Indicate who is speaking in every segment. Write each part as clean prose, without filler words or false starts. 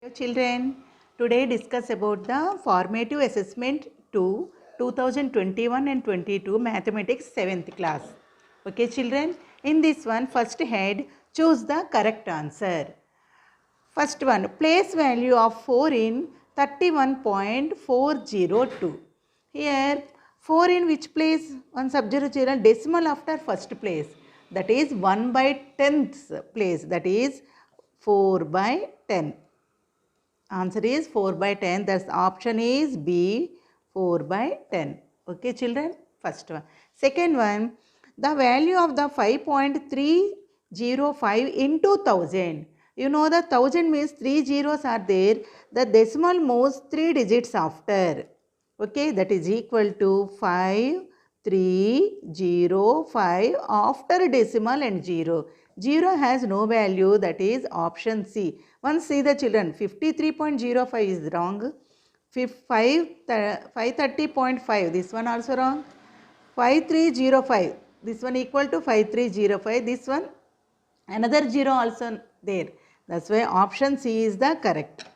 Speaker 1: Hello children, today discuss about the formative assessment 2 2021 and 22 mathematics 7th class. Okay children, in this one first head choose the correct answer. First one, place value of 4 in 31.402. Here 4 in which place? One subject children decimal after first place, that is 1 by 10th place, that is 4 by 10. Answer is 4 by 10. Thus option is B, 4 by 10. Okay children, first one. Second one, the value of the 5.305 into 1000. You know the 1000 means 3 zeros are there. The decimal moves 3 digits after. Okay, that is equal to 5305 after decimal and 0. 0 has no value, that is option C. Once see the children, 53.05 is wrong. 530.5, this one also wrong. 5305, this one equal to 5305, this one another 0 also there. That's why option C is the correct.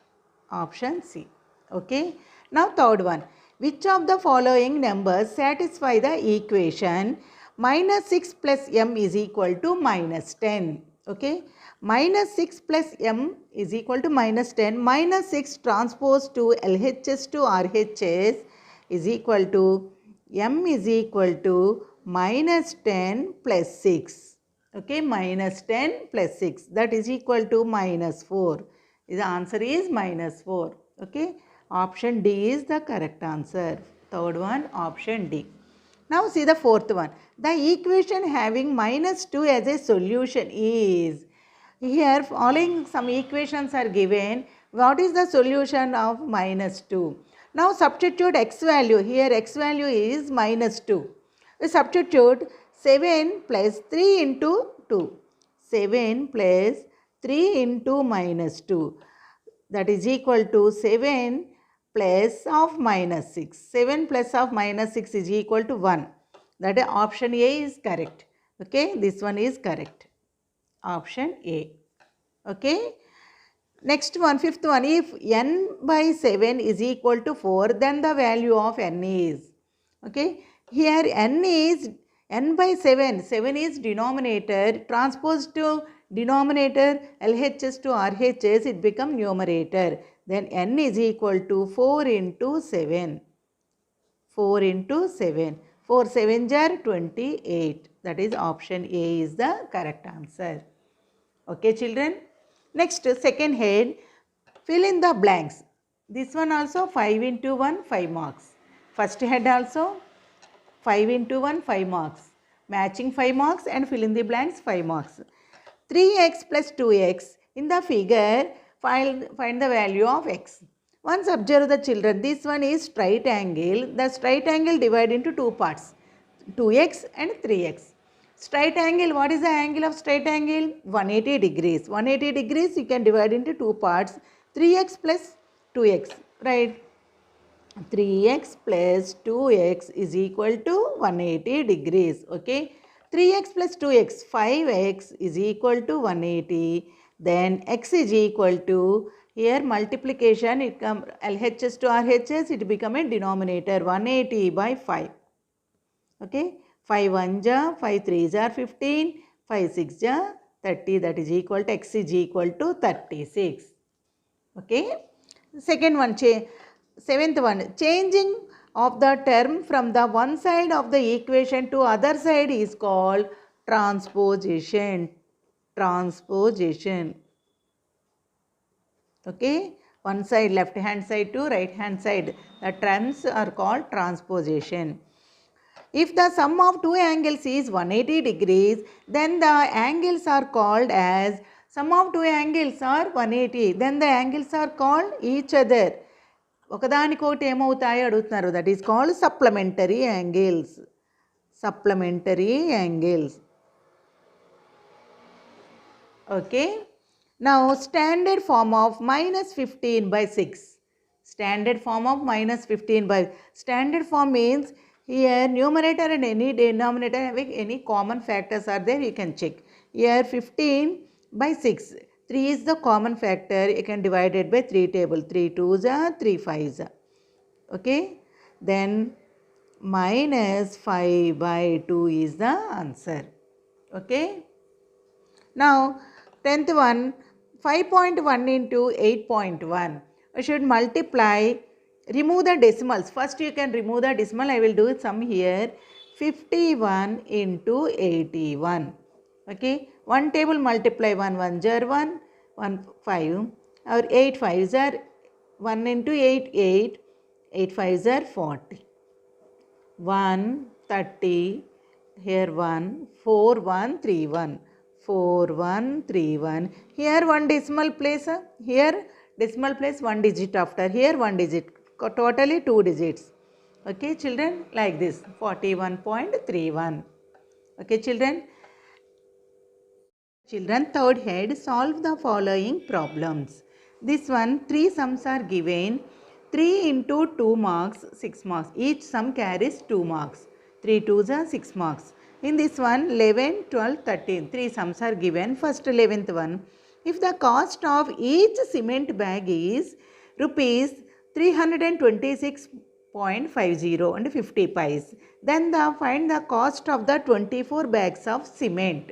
Speaker 1: Option C. Okay. Now third one. Which of the following numbers satisfy the equation minus 6 plus m is equal to minus 10? Okay. Minus 6 plus m is equal to minus 10. Minus 6 transpose to LHS to RHS is equal to m is equal to minus 10 plus 6. Okay, minus 10 plus 6, that is equal to minus 4. The answer is minus 4. Okay, option D is the correct answer. Third one, option D. Now see the fourth one. The equation having minus 2 as a solution is, here following some equations are given. What is the solution of minus 2? Now substitute x value. Here x value is minus 2. We substitute 7 plus 3 into 2. 7 plus 3 into minus 2. That is equal to 7 plus of minus 6. 7 plus of minus 6 is equal to 1. That is option A is correct. Okay, this one is correct. Option A. Okay. Next one, fifth one. If n by 7 is equal to 4, then the value of n is. Okay. Here n is n by 7. 7 is denominator. Transposed to denominator LHS to RHS, it become numerator. Then n is equal to 4 into 7. 4 into 7. 4 7s are 28. That is option A is the correct answer. Okay children. Next second head, fill in the blanks. This one also 5 into 1 5 marks. First head also 5 into 1 5 marks. Matching 5 marks and fill in the blanks 5 marks. 3x plus 2x. In the figure, find the value of x. Once observe the children, this one is straight angle. The straight angle divided into two parts, 2x and 3x. Straight angle, what is the angle of straight angle? 180 degrees. 180 degrees you can divide into two parts, 3x plus 2x, right? 3x plus 2x is equal to 180 degrees. Okay. 3x plus 2x, 5x is equal to 180. Then x is equal to, here multiplication, it come LHS to RHS, it become a denominator, 180 by 5. Okay. 5 1 ja, 5 3 ja 15, 5 6 ja 30, that is equal to x is equal to 36. Okay. Second one, seventh one, changing of the term from the one side of the equation to other side is called transposition. Transposition. Okay. One side, left hand side to right hand side, the terms are called transposition. If the sum of two angles is 180 degrees, then the angles are called as, sum of two angles are 180, then the angles are called each other. ఒకదానికొకటి ఏమవుతాయో అడుగుతున్నారు, that is called supplementary angles. Supplementary angles. Okay. Now standard form of minus 15 by 6. Standard form of minus 15 by, standard form means here numerator and any denominator having any common factors are there, you can check. Here 15 by 6. 3 is the common factor. You can divide it by 3 table. 3 2s are 3 5s are. Okay. Then minus 5 by 2 is the answer. Okay. Now 10th one, 5.1 into 8.1. We should multiply, remove the decimals. First you can remove the decimal. I will do some here. 51 into 81. Okay. One table multiply 1 1 jar 1, 1 5. Our 8 5s are 1 into 8 8. 8 5s are 40. 1 30. Here 1 4 1 3 1. 4 1 3 1. Here one decimal place. Here decimal place one digit after. Here one digit. Totally 2 digits. Okay children, like this 41.31. Okay children. Children, third head, solve the following problems. This one, 3 sums are given. 3 into 2 marks, 6 marks. Each sum carries 2 marks. 3 2s are 6 marks. In this one, 11, 12, 13. 3 sums are given. First 11th one. If the cost of each cement bag is rupees 326.50 and 50 pies, then find the cost of the 24 bags of cement.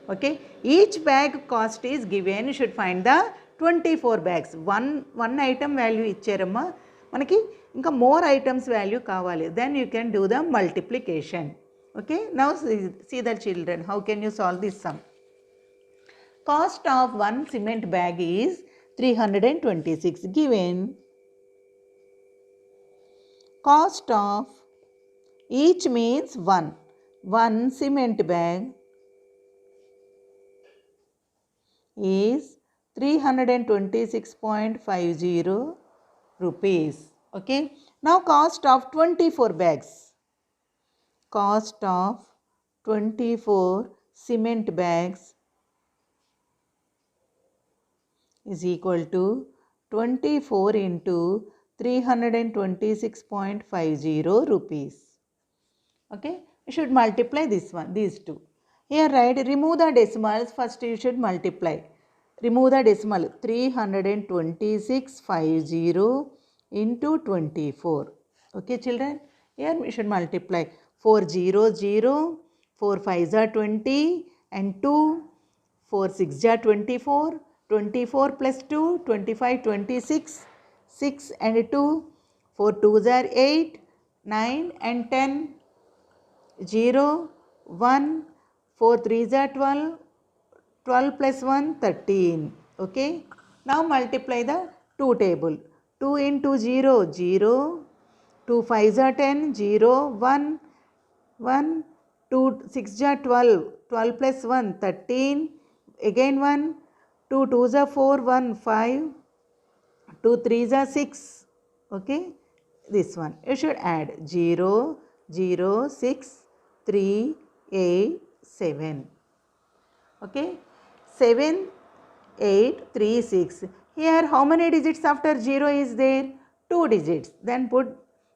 Speaker 1: Okay, each bag cost is given. You should find the 24 bags. One item value ఇచ్చారమ్మా, మనకి ఇంకా more items value కావాలి. Then you can do the multiplication. Okay, now see the children, how can you solve this sum? Cost of one cement bag is 326 given. Cost of each means one cement bag is 326.50 rupees. Okay. Now cost of 24 bags. Cost of 24 cement bags is equal to 24 into 326.50 rupees. Okay. You should multiply this one, these two. Here write, remove the decimals. First you should multiply. Remove the decimal. 326.50 into 24. Okay children. Here we should multiply. 4 0 0. 4 5s are 20 and 2. 4 6s are 24. 24 plus 2, 25, 26. 6 and 2. 4 2s are 8. 9 and 10. 0, 1, 4 3s are 12, 12 plus 1, 13. Okay. Now multiply the 2 table. 2 into 0, 0, 2 5s are 10, 0, 1, 1, 2 6 are 12, 12 plus 1, 13, again 1, 2 2s are 4, 1, 5, 2 3s are 6. Okay. This one. You should add 0, 0, 6, 3, 8, 7. Okay. 7, 8, 3, 6. Here how many digits after 0 is there? 2 digits. Then put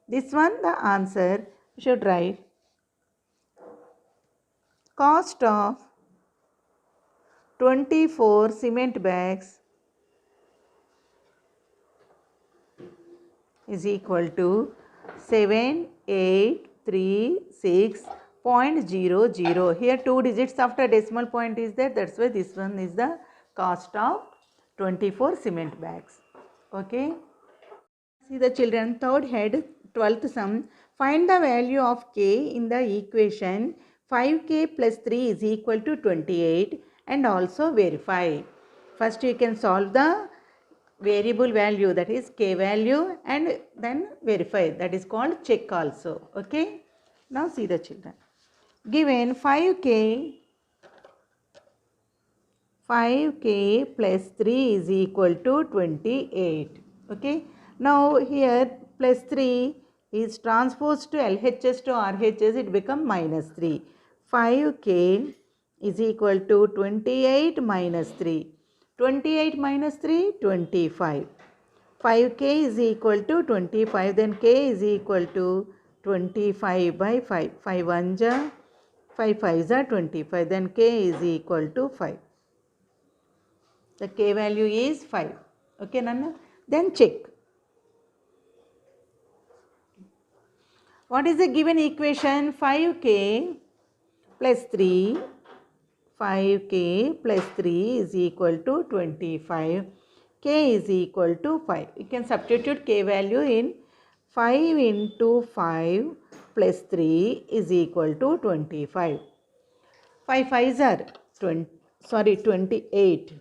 Speaker 1: this one, the answer. You should write cost of 24 cement bags is equal to 7836.00. Here 2 digits after decimal point is there. That's why this one is the cost of 24 cement bags. Okay. See the children, third head, 12th sum. Find the value of k in the equation 5k plus 3 is equal to 28 and also verify. First you can solve the variable value, that is k value, and then verify, that is called check also. Okay. Now see the children. Given 5k plus 3 is equal to 28. Okay. Now here plus 3 is transposed to LHS to RHS, it become minus 3. 5k is equal to 28 minus 3. 28 minus 3, 25. 5k is equal to 25, then k is equal to 25 by 5. 5 1s are 5 5s are 25, then k is equal to 5. The K value is 5. Okay, Nana? Then check. What is the given equation? 5k plus 3. 5k plus 3 is equal to 25. K is equal to 5. You can substitute K value in 5 into 5 plus 3 is equal to 25. 5 5s are 28.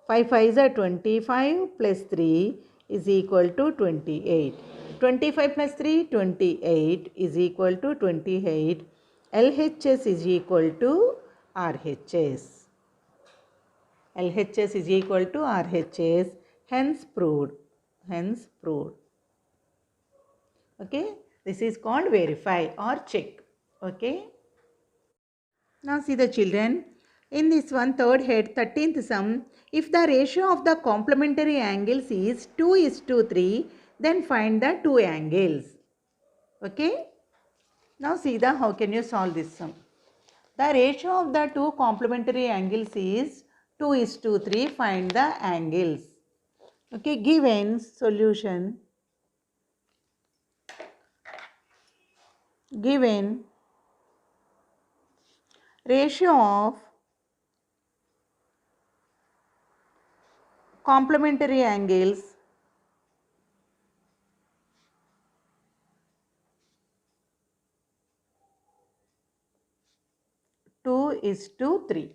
Speaker 1: 5 5s are 25 plus 3 is equal to 28. 25 plus 3, 28 is equal to 28. LHS is equal to RHS. LHS is equal to RHS, hence proved. Hence proved. Okay, this is called verify or check. Okay. Now see the children. In this one, third head, 13th sum, if the ratio of the complementary angles is 2:3, then find the two angles. Okay. Now see the how can you solve this sum. The ratio of the two complementary angles is 2:3. Find the angles. Okay, given solution. Given ratio of complementary angles 2:3.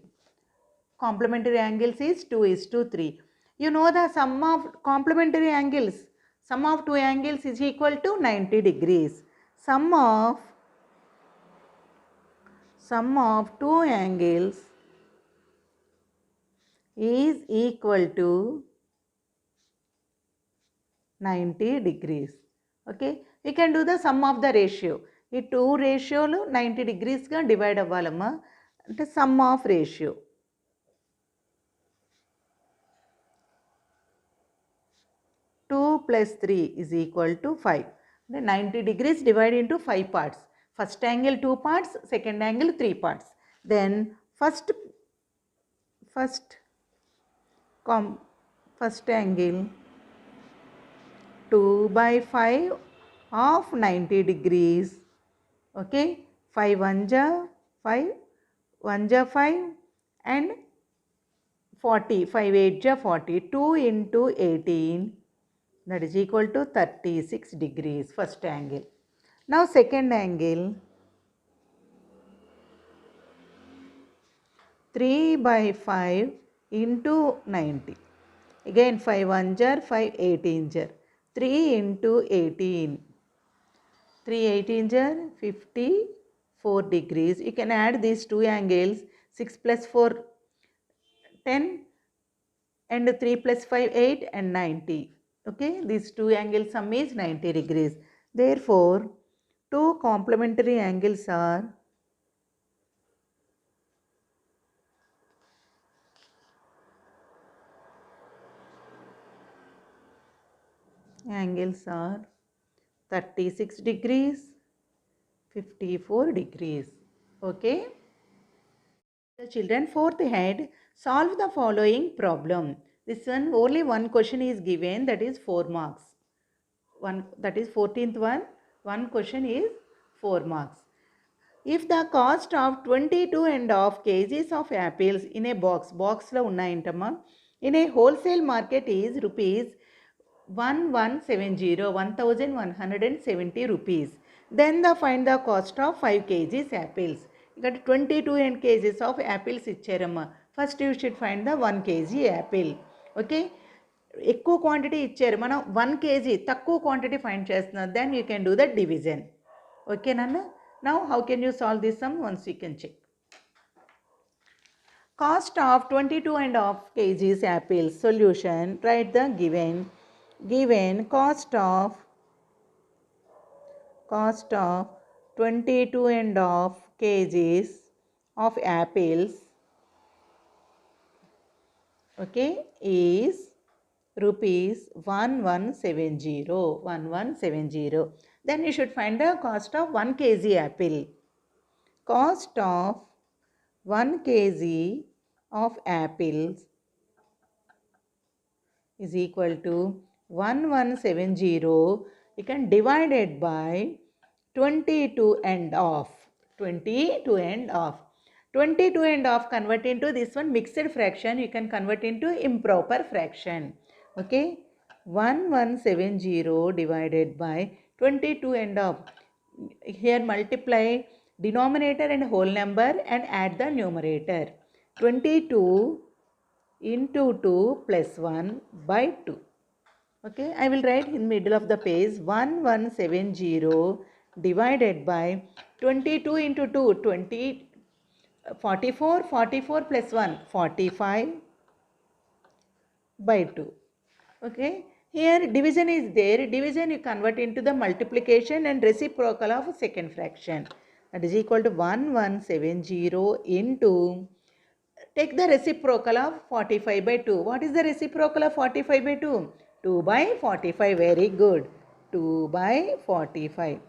Speaker 1: Complementary angles is 2:3. You know the sum of complementary angles. Sum of two angles is equal to 90 degrees. Sum of two angles is equal to 90 degrees. Okay. We can do the sum of the ratio. ఈ two రేషియోలు 90 degreesగా divide అవ్వాలమ్మా. అంటే some of ratio. 2 plus 3 is equal to 5. The 90 degrees divided into 5 parts. First angle 2 parts, second angle 3 parts. Then first angle 2 by 5 of 90 degrees. Okay, 5 1 ja 5, 1 ja 5 and 40, 5 8 ja 40, 2 into 18, that is equal to 36 degrees, first angle. Now second angle, 3 by 5 into 90. Again 5 1 jar, 5 18 jar. 3 into 18. 3 18 jar, 54 degrees. You can add these two angles. 6 plus 4, 10 and 3 plus 5, 8 and 90. Okay, these two angles sum is 90 degrees. Therefore, two complementary angles are angles are 36 degrees, 54 degrees. Okay. The children, fourth head, solve the following problem. This one only one question is given, that is 4 marks. One, that is 14th one question is 4 marks. If the cost of 22.5 kgs of apples in a box lo unnayintamma, in a wholesale market is rupees 1170 rupees, then find the cost of 5 kgs apples. ఇక్కడ 22 kgs of apples ఇచ్చారమ్మా. First you should find the 1 kg apple. Okay, ఎక్కువ quantity ఇచ్చారు, మనం 1 kg తక్కువ quantity find చేస్తున్నాం. Then you can do the division. Okay నాన్న. Now how can you solve this sum? Once you can check. Cost of 22.5 kgs apples. Solution. Write the given cost of 22.5 kgs of apples, okay, is rupees 1170. Then you should find the cost of 1 kg apple. Cost of 1 kg of apples is equal to 1170. You can divide it by 22 and off. 22 and off. 22 and off convert into this one mixed fraction. You can convert into improper fraction. Okay. 1170 divided by 22 and off. Here multiply denominator and whole number and add the numerator. 22 into 2 plus 1 by 2. Okay, I will write in middle of the page 1170 divided by 22 into 2, 20, 44, 44 plus 1, 45 by 2. Okay, here division is there. Division you convert into the multiplication and reciprocal of second fraction. That is equal to 1170 into, take the reciprocal of 45 by 2. What is the reciprocal of 45 by 2? 2 by 45. Very good. 2 by 45.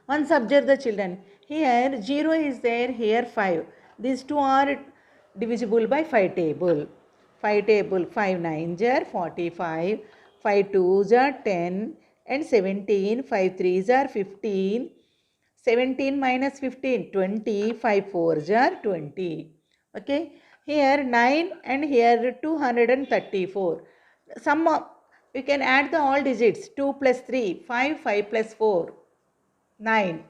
Speaker 1: Once observe the children. Here 0 is there, here 5. These two are divisible by 5 table. 5 table, 5 9s are 45, 5 2s are 10 and 17, 5 3s are 15, 17 minus 15, 20, 5 4s are 20. Okay, here 9 and here 234. Sum of, you can add the all digits, 2 plus 3, 5, 5 plus 4, 9.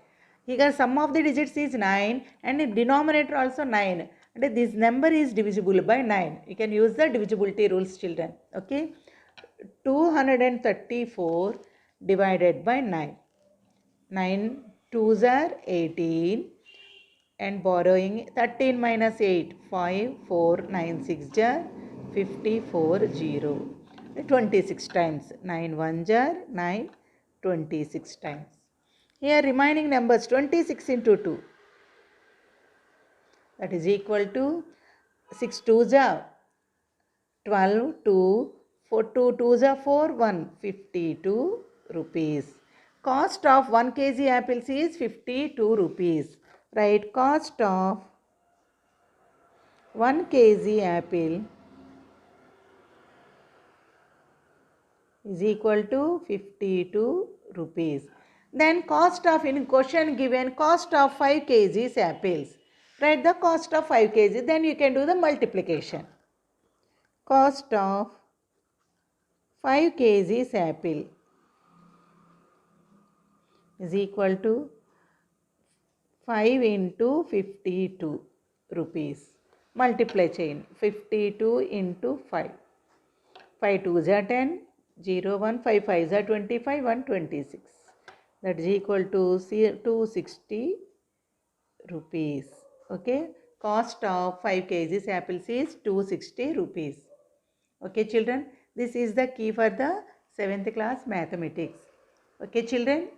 Speaker 1: Here sum of the digits is 9 and the denominator also 9. And this number is divisible by 9. You can use the divisibility rules, children. Okay. 234 divided by 9. 9 2s are 18 and borrowing 13 minus 8, 5, 4, 9, 6 are 54, 0. 26 times. 9 1s are 9, 26 times. Here remaining numbers 26 into 2. That is equal to 6 2s are 12, 2, 4, 2 2s are 4, 1, 52 rupees. Cost of 1 kg apples is 52 rupees. Right, cost of 1 kg apple is equal to 52 rupees. Then cost of, in question given, cost of 5 kgs apples. Write the cost of 5 kg, then you can do the multiplication. Cost of 5 kgs apple is equal to 5 into 52 rupees. Multiply chain, 52 into 5. 5 2s are 10, 0 1, 5 5s are 25, 1 26. That is equal to 260 rupees. Okay, cost of 5 kgs apples is 260 rupees. Okay children, this is the key for the 7th class mathematics. Okay children.